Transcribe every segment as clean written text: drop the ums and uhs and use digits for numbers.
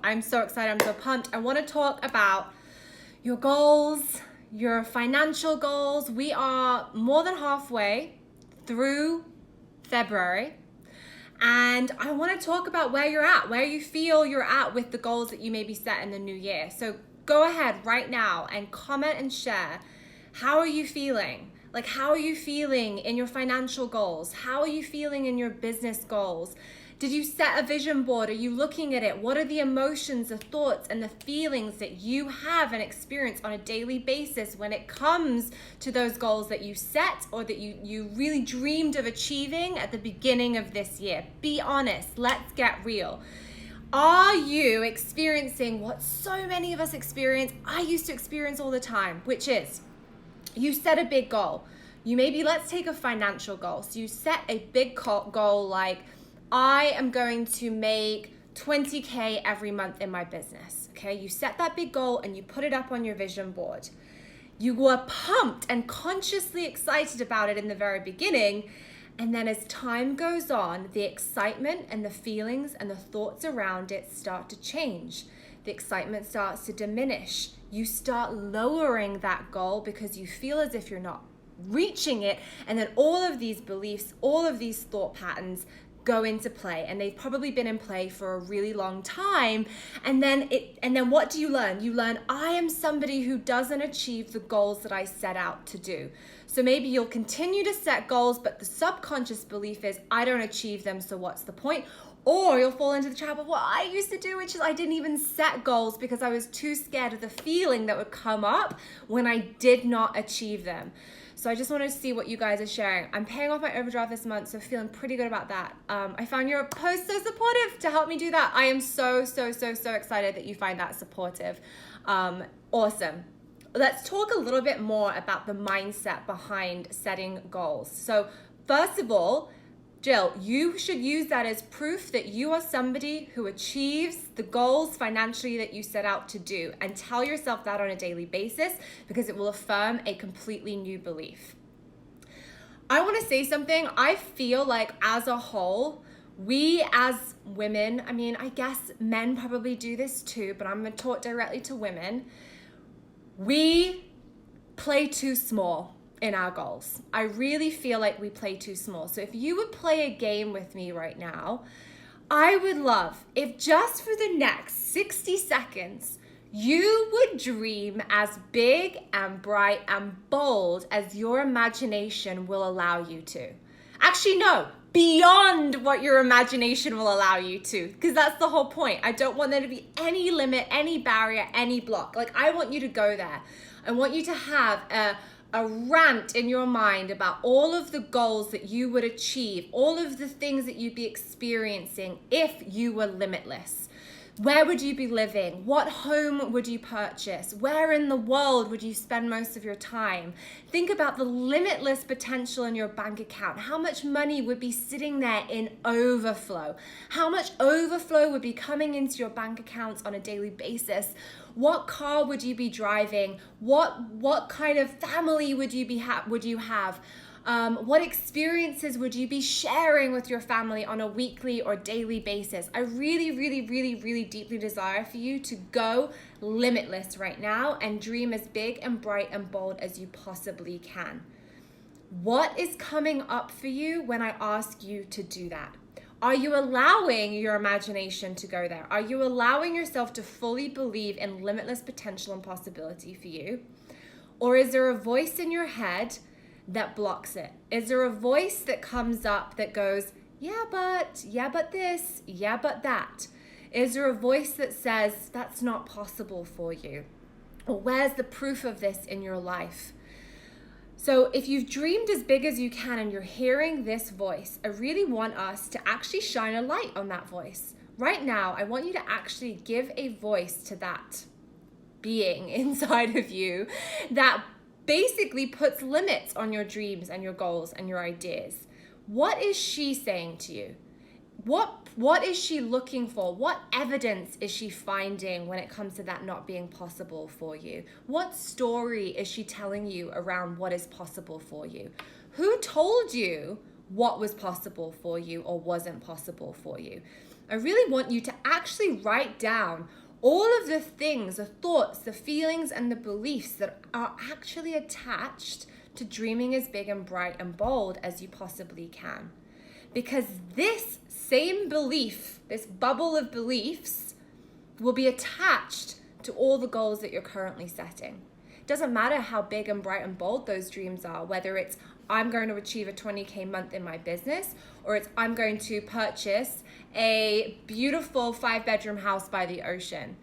I'm so excited. I'm so pumped. I want to talk about your goals, your financial goals. We are more than halfway through February. And I want to talk about where you're at, where you feel you're at with the goals that you maybe set in the new year. So go ahead right now and comment and share. How are you feeling? Like, how are you feeling in your financial goals? How are you feeling in your business goals? Did you set a vision board? Are you looking at it? What are the emotions, the thoughts, and the feelings that you have and experience on a daily basis when it comes to those goals that you set or that you really dreamed of achieving at the beginning of this year? Be honest. Let's get real. Are you experiencing what so many of us experience? I used to experience all the time, which is you set a big goal. Let's take a financial goal. So you set a big goal like, I am going to make 20K every month in my business. Okay, you set that big goal and you put it up on your vision board. You were pumped and consciously excited about it in the very beginning. And then as time goes on, the excitement and the feelings and the thoughts around it start to change. The excitement starts to diminish. You start lowering that goal because you feel as if you're not reaching it. And then all of these beliefs, all of these thought patterns go into play, and they've probably been in play for a really long time. And then what do you learn? You learn, I am somebody who doesn't achieve the goals that I set out to do. So maybe you'll continue to set goals, but the subconscious belief is, I don't achieve them, so what's the point? Or you'll fall into the trap of what I used to do, which is I didn't even set goals because I was too scared of the feeling that would come up when I did not achieve them. So I just wanted to see what you guys are sharing. I'm paying off my overdraft this month, so feeling pretty good about that. I found your post so supportive to help me do that. I am so excited that you find that supportive. Awesome. Let's talk a little bit more about the mindset behind setting goals. So first of all, Jill, you should use that as proof that you are somebody who achieves the goals financially that you set out to do, and tell yourself that on a daily basis because it will affirm a completely new belief. I want to say something. I feel like as a whole, we as women, I guess men probably do this too, but I'm going to talk directly to women. We play too small in our goals. I really feel like we play too small. So if you would play a game with me right now, I would love if just for the next 60 seconds, you would dream as big and bright and bold as your imagination will allow you to. Actually, no, beyond what your imagination will allow you to, because that's the whole point. I don't want there to be any limit, any barrier, any block. Like, I want you to go there. I want you to have a rant in your mind about all of the goals that you would achieve, all of the things that you'd be experiencing if you were limitless. Where would you be living? What home would you purchase? Where in the world would you spend most of your time? Think about the limitless potential in your bank account. How much money would be sitting there in overflow? How much overflow would be coming into your bank accounts on a daily basis? What car would you be driving? What kind of family would you have? What experiences would you be sharing with your family on a weekly or daily basis? I really deeply desire for you to go limitless right now and dream as big and bright and bold as you possibly can. What is coming up for you when I ask you to do that? Are you allowing your imagination to go there? Are you allowing yourself to fully believe in limitless potential and possibility for you? Or is there a voice in your head that blocks it? Is there a voice that comes up that goes, yeah, but this, yeah, but that? Is there a voice that says that's not possible for you? Or where's the proof of this in your life? So if you've dreamed as big as you can and you're hearing this voice, I really want us to actually shine a light on that voice. Right now, I want you to actually give a voice to that being inside of you that basically puts limits on your dreams and your goals and your ideas. What is she saying to you? What is she looking for? What evidence is she finding when it comes to that not being possible for you? What story is she telling you around what is possible for you? Who told you what was possible for you or wasn't possible for you? I really want you to actually write down all of the things, the thoughts, the feelings, and the beliefs that are actually attached to dreaming as big and bright and bold as you possibly can. Because this same belief, this bubble of beliefs, will be attached to all the goals that you're currently setting. It doesn't matter how big and bright and bold those dreams are, whether it's I'm going to achieve a 20K month in my business, or it's I'm going to purchase a beautiful 5-bedroom house by the ocean.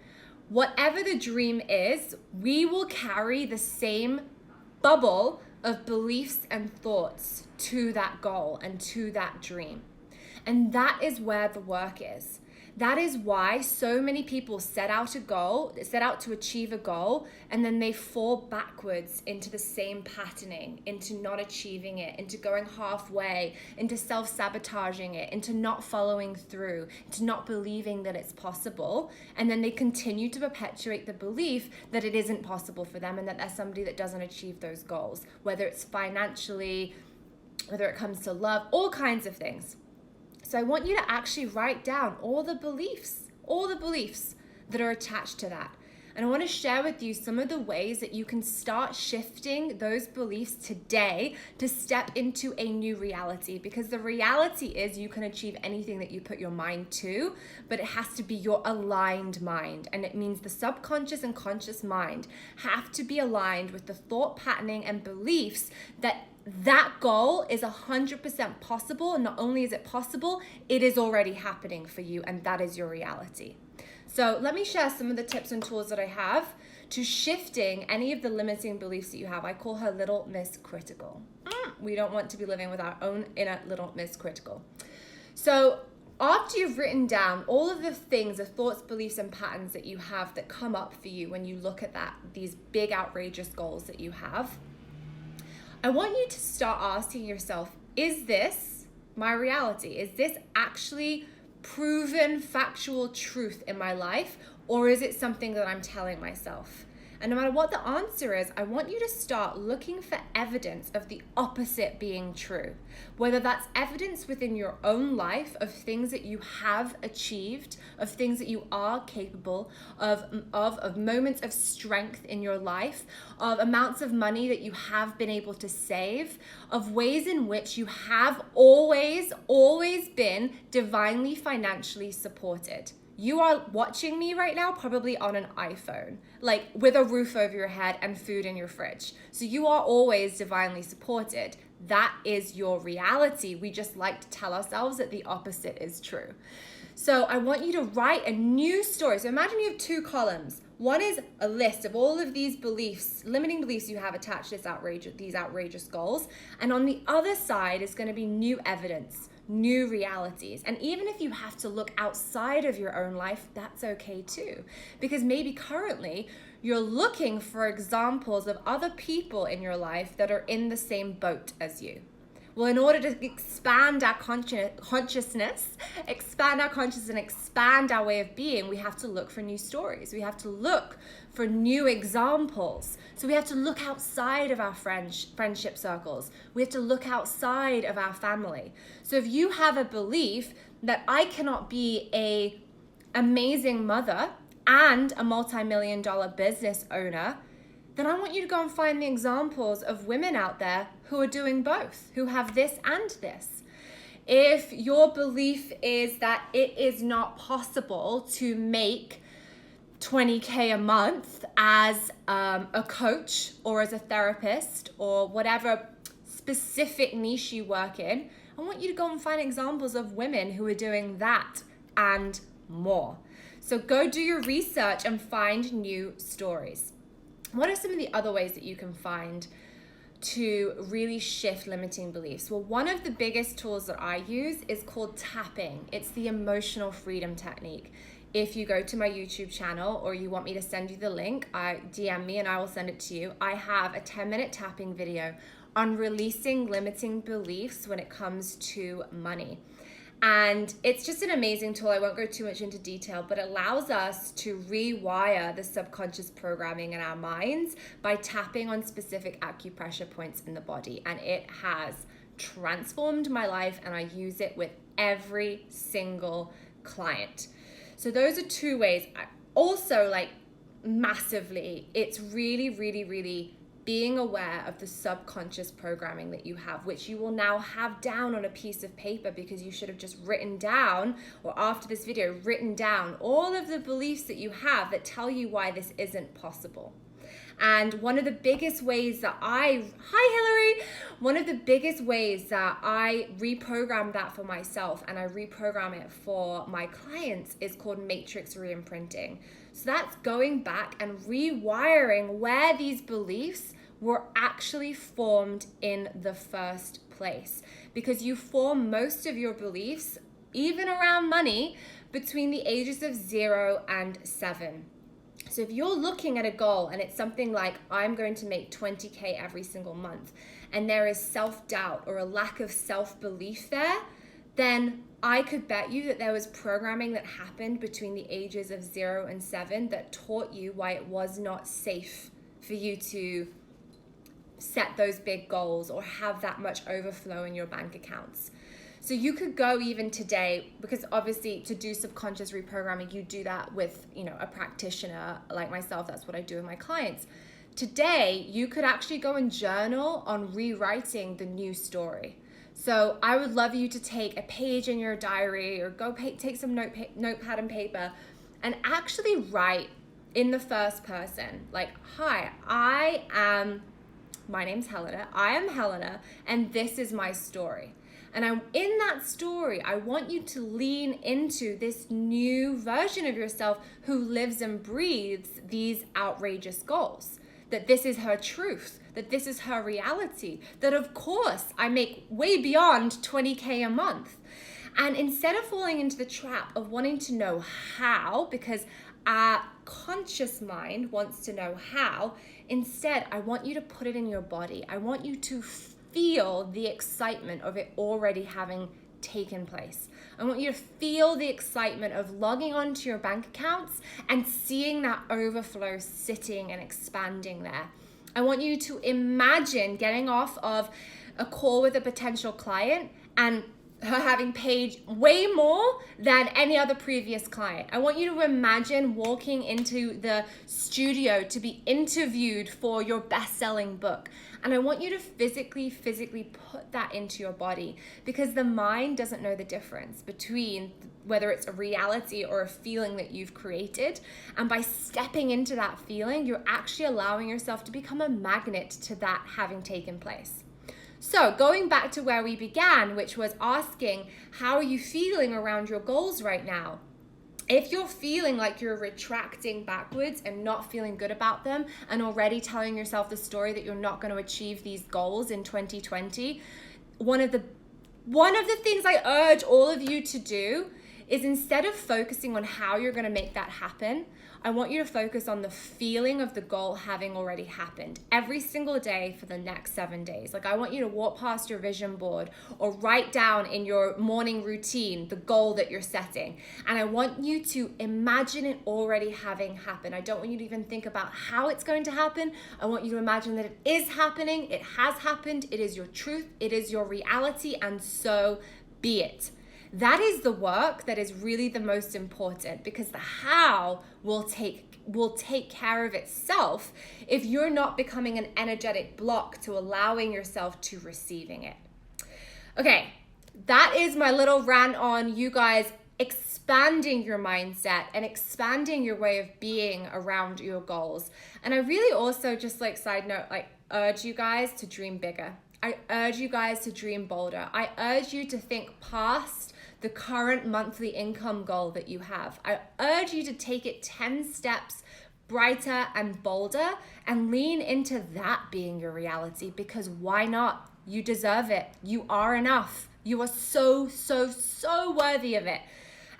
Whatever the dream is, we will carry the same bubble of beliefs and thoughts to that goal and to that dream. And that is where the work is. That is why so many people set out to achieve a goal, and then they fall backwards into the same patterning, into not achieving it, into going halfway, into self-sabotaging it, into not following through, into not believing that it's possible. And then they continue to perpetuate the belief that it isn't possible for them and that they're somebody that doesn't achieve those goals, whether it's financially, whether it comes to love, all kinds of things. So I want you to actually write down all the beliefs that are attached to that. And I want to share with you some of the ways that you can start shifting those beliefs today to step into a new reality. Because the reality is you can achieve anything that you put your mind to, but it has to be your aligned mind. And it means the subconscious and conscious mind have to be aligned with the thought patterning and beliefs that goal is 100% possible. And not only is it possible, it is already happening for you, and that is your reality. So let me share some of the tips and tools that I have to shifting any of the limiting beliefs that you have. I call her Little Miss Critical. We don't want to be living with our own inner Little Miss Critical. So after you've written down all of the things, the thoughts, beliefs, and patterns that you have that come up for you when you look at these big outrageous goals that you have, I want you to start asking yourself, is this my reality? Is this actually proven factual truth in my life, or is it something that I'm telling myself? And no matter what the answer is, I want you to start looking for evidence of the opposite being true. Whether that's evidence within your own life of things that you have achieved, of things that you are capable of moments of strength in your life, of amounts of money that you have been able to save, of ways in which you have always been divinely financially supported. You are watching me right now probably on an iPhone, like with a roof over your head and food in your fridge. So you are always divinely supported. That is your reality. We just like to tell ourselves that the opposite is true. So I want you to write a new story. So imagine you have 2 columns. One is a list of all of these beliefs, limiting beliefs you have attached to these outrageous goals. And on the other side is going to be new evidence, new realities. And even if you have to look outside of your own life, that's okay too. Because maybe currently you're looking for examples of other people in your life that are in the same boat as you. Well, in order to expand our consciousness, expand and expand our way of being, we have to look for new stories. We have to look for new examples. So we have to look outside of our friendship circles. We have to look outside of our family. So if you have a belief that I cannot be an amazing mother and a multi-million-dollar business owner, then I want you to go and find the examples of women out there who are doing both, who have this and this. If your belief is that it is not possible to make 20K a month as a coach or as a therapist or whatever specific niche you work in, I want you to go and find examples of women who are doing that and more. So go do your research and find new stories. What are some of the other ways that you can find to really shift limiting beliefs? Well, one of the biggest tools that I use is called tapping. It's the emotional freedom technique. If you go to my YouTube channel or you want me to send you the link, DM me and I will send it to you. I have a 10-minute tapping video on releasing limiting beliefs when it comes to money. And it's just an amazing tool. I won't go too much into detail, but it allows us to rewire the subconscious programming in our minds by tapping on specific acupressure points in the body. And it has transformed my life, and I use it with every single client. So those are two ways. Also, like, massively, it's really, really, really being aware of the subconscious programming that you have, which you will now have down on a piece of paper, because you should have just written down, or after this video, written down all of the beliefs that you have that tell you why this isn't possible. And one of the biggest ways that one of the biggest ways that I reprogram that for myself, and I reprogram it for my clients, is called matrix reimprinting. So that's going back and rewiring where these beliefs were actually formed in the first place. Because you form most of your beliefs, even around money, between the ages of 0 and 7. So if you're looking at a goal and it's something like, I'm going to make 20K every single month, and there is self-doubt or a lack of self-belief there, then I could bet you that there was programming that happened between the ages of 0 and 7 that taught you why it was not safe for you to set those big goals or have that much overflow in your bank accounts. So you could go even today, because obviously to do subconscious reprogramming, you do that with, a practitioner like myself. That's what I do with my clients. Today, you could actually go and journal on rewriting the new story. So I would love you to take a page in your diary, or take some notepad and paper, and actually write in the first person, like, hi, my name's Helena, I am Helena, and this is my story. And in that story, I want you to lean into this new version of yourself who lives and breathes these outrageous goals. That this is her truth, that this is her reality, that of course I make way beyond 20K a month. And instead of falling into the trap of wanting to know how, because our conscious mind wants to know how, instead I want you to put it in your body. I want you to feel the excitement of it already having taken place. I want you to feel the excitement of logging onto your bank accounts and seeing that overflow sitting and expanding there. I want you to imagine getting off of a call with a potential client and her having paid way more than any other previous client. I want you to imagine walking into the studio to be interviewed for your best-selling book. And I want you to physically put that into your body, because the mind doesn't know the difference between whether it's a reality or a feeling that you've created. And by stepping into that feeling, you're actually allowing yourself to become a magnet to that having taken place. So going back to where we began, which was asking, how are you feeling around your goals right now? If you're feeling like you're retracting backwards and not feeling good about them, and already telling yourself the story that you're not going to achieve these goals in 2020, one of the things I urge all of you to do is, instead of focusing on how you're going to make that happen, I want you to focus on the feeling of the goal having already happened every single day for the next 7 days. Like, I want you to walk past your vision board or write down in your morning routine the goal that you're setting. And I want you to imagine it already having happened. I don't want you to even think about how it's going to happen. I want you to imagine that it is happening. It has happened. It is your truth. It is your reality. And so be it. That is the work that is really the most important, because the how will take care of itself if you're not becoming an energetic block to allowing yourself to receiving it. Okay, that is my little rant on you guys expanding your mindset and expanding your way of being around your goals. And I really also, just like side note, urge you guys to dream bigger. I urge you guys to dream bolder. I urge you to think past the current monthly income goal that you have. I urge you to take it 10 steps brighter and bolder and lean into that being your reality, because why not? You deserve it. You are enough. You are so, so, so worthy of it.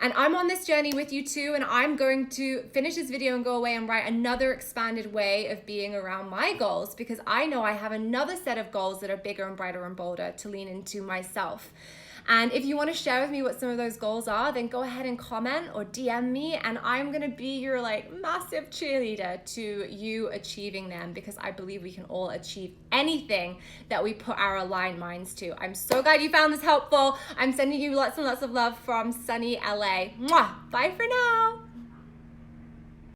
And I'm on this journey with you too, and I'm going to finish this video and go away and write another expanded way of being around my goals, because I know I have another set of goals that are bigger and brighter and bolder to lean into myself. And if you want to share with me what some of those goals are, then go ahead and comment or DM me, and I'm going to be your like massive cheerleader to you achieving them, because I believe we can all achieve anything that we put our aligned minds to. I'm so glad you found this helpful. I'm sending you lots and lots of love from sunny LA. Mwah! Bye for now.